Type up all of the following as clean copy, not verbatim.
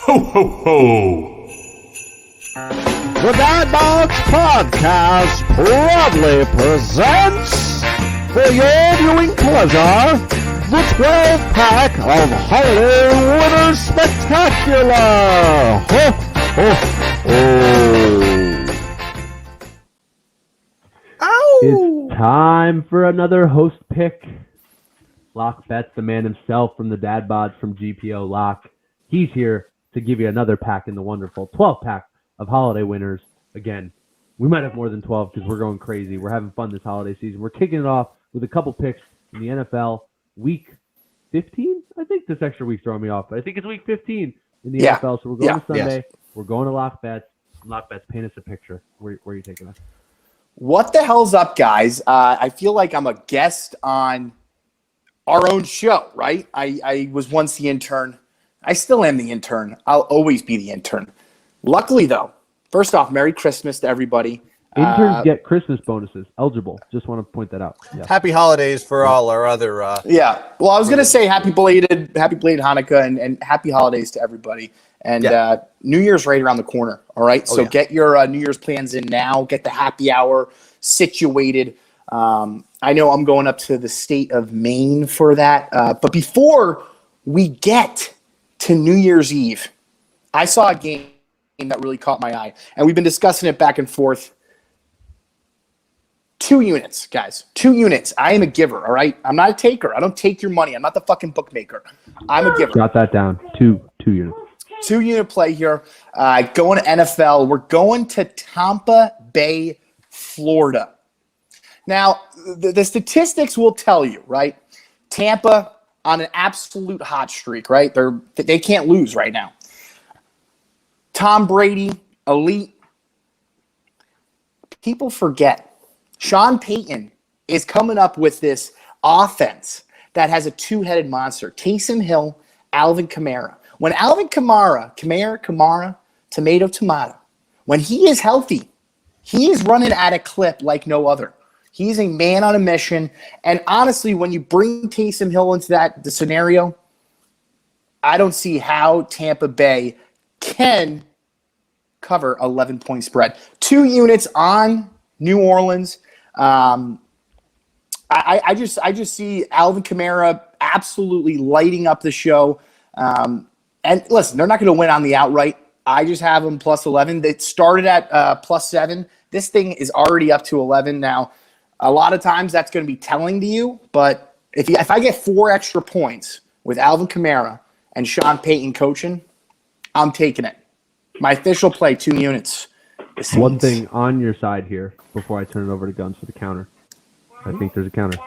Ho, ho, ho! The Dad Bodds Podcast proudly presents, for your viewing pleasure, the 12-pack of Holiday Winners Spectacular! Ho, ho, ho! It's time for another host pick. Lock Betts, the man himself from the Dad Bodds from GPO Lock. He's here to give you another pack in the wonderful 12-pack of holiday winners. Again, we might have more than 12 because we're going crazy. We're having fun this holiday season. We're kicking it off with a couple picks in the NFL. Week 15? I think this extra week's throwing me off, but I think it's week 15 in the NFL. So we're going to Sunday. Yes. We're going to Lock Betts. Lock Betts, paint us a picture. Where are you taking us? What the hell's up, guys? I feel like I'm a guest on our own show, right? I was once the intern. I still am the intern. I'll always be the intern. Luckily, though, first off, Merry Christmas to everybody. Interns get Christmas bonuses. Eligible. Just want to point that out. Yeah. Happy holidays for all our other. Yeah. Well, I was going to say happy belated Hanukkah and happy holidays to everybody. And New Year's right around the corner. All right. So get your New Year's plans in now. Get the happy hour situated. I know I'm going up to the state of Maine for that. But before we get to New Year's Eve, I saw a game that really caught my eye. And we've been discussing it back and forth. 2 units, guys. 2 units. I am a giver, all right? I'm not a taker. I don't take your money. I'm not the fucking bookmaker. I'm a giver. Got that down. 2 units. 2-unit play here. Going to NFL. We're going to Tampa Bay, Florida. Now, the statistics will tell you, right? Tampa on an absolute hot streak, right? They can't lose right now. Tom Brady, elite. People forget. Sean Payton is coming up with this offense that has a two-headed monster. Taysom Hill, Alvin Kamara. When Alvin Kamara, tomato, when he is healthy, he is running at a clip like no other. He's a man on a mission. And honestly, when you bring Taysom Hill into the scenario, I don't see how Tampa Bay can cover 11-point spread. 2 units on New Orleans. I just see Alvin Kamara absolutely lighting up the show. And listen, they're not going to win on the outright. I just have them plus 11. They started at plus 7. This thing is already up to 11 now. A lot of times that's going to be telling to you, but if I get 4 extra points with Alvin Kamara and Sean Payton coaching, I'm taking it. My official play, 2 units. One thing on your side here before I turn it over to Guns for the counter. I think there's a counter.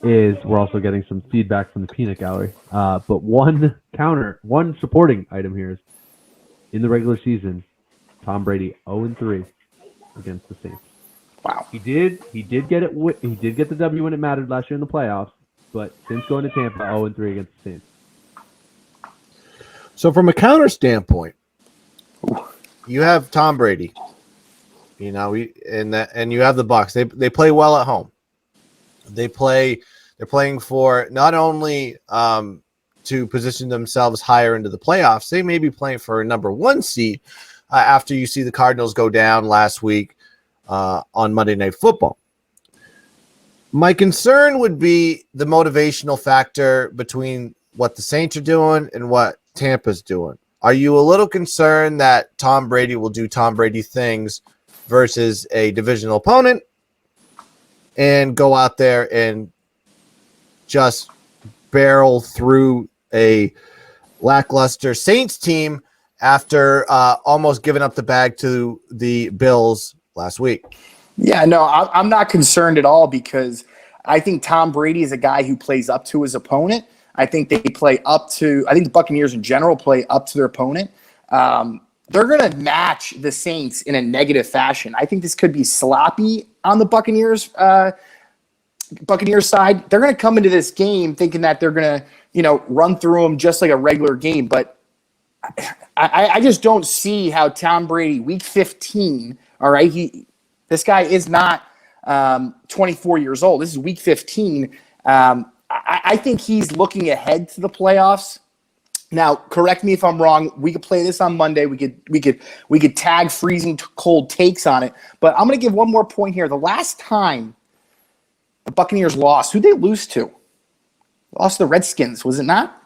Is we're also getting some feedback from the peanut gallery. But one supporting item here is in the regular season, Tom Brady 0-3 against the Saints. Wow. He did get it. He did get the W when it mattered last year in the playoffs. But since going to Tampa, 0-3 against the Saints. So from a counter standpoint, you have Tom Brady. You know, and you have the Bucs. They play well at home. They're playing for not only to position themselves higher into the playoffs, they may be playing for a number 1 seed after you see the Cardinals go down last week on Monday Night Football. My concern would be the motivational factor between what the Saints are doing and what Tampa's doing. Are you a little concerned that Tom Brady will do Tom Brady things versus a divisional opponent and go out there and just barrel through a lackluster Saints team after almost giving up the bag to the Bills last week? Yeah, no, I'm not concerned at all because I think Tom Brady is a guy who plays up to his opponent. I think the Buccaneers in general play up to their opponent. They're going to match the Saints in a negative fashion. I think this could be sloppy on the Buccaneers side. They're going to come into this game thinking that they're going to, run through them just like a regular game. But I just don't see how Tom Brady, week 15, all right, this guy is not 24 years old. This is week 15. I think he's looking ahead to the playoffs. Now, correct me if I'm wrong. We could play this on Monday. We could tag freezing cold takes on it. But I'm going to give one more point here. The last time the Buccaneers lost, who'd they lose to? Lost to the Redskins, was it not?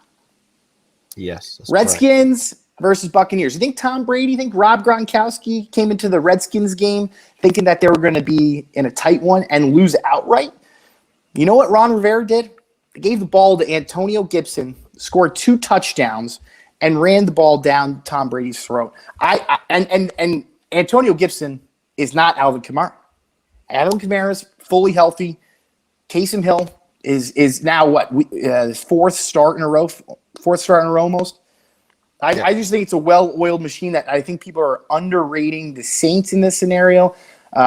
Yes. Redskins versus Buccaneers. You think Tom Brady, you think Rob Gronkowski came into the Redskins game thinking that they were going to be in a tight one and lose outright? You know what Ron Rivera did? They gave the ball to Antonio Gibson, scored 2 touchdowns, and ran the ball down Tom Brady's throat. And Antonio Gibson is not Alvin Kamara. Alvin Kamara is fully healthy. Taysom Hill is now his fourth start in a row almost. I just think it's a well-oiled machine that I think people are underrating the Saints in this scenario.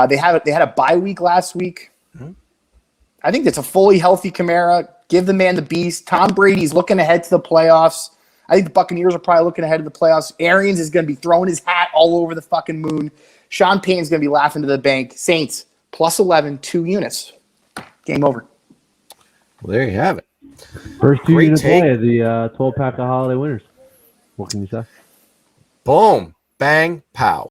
They had a bye week last week. Mm-hmm. I think it's a fully healthy Kamara. Give the man the beast. Tom Brady's looking ahead to the playoffs. I think the Buccaneers are probably looking ahead to the playoffs. Arians is going to be throwing his hat all over the fucking moon. Sean Payton's going to be laughing to the bank. Saints, plus 11, 2 units. Game over. Well, there you have it. First 2 Great units take. away, the 12-pack of holiday winners. What can you say? Boom. Bang. Pow.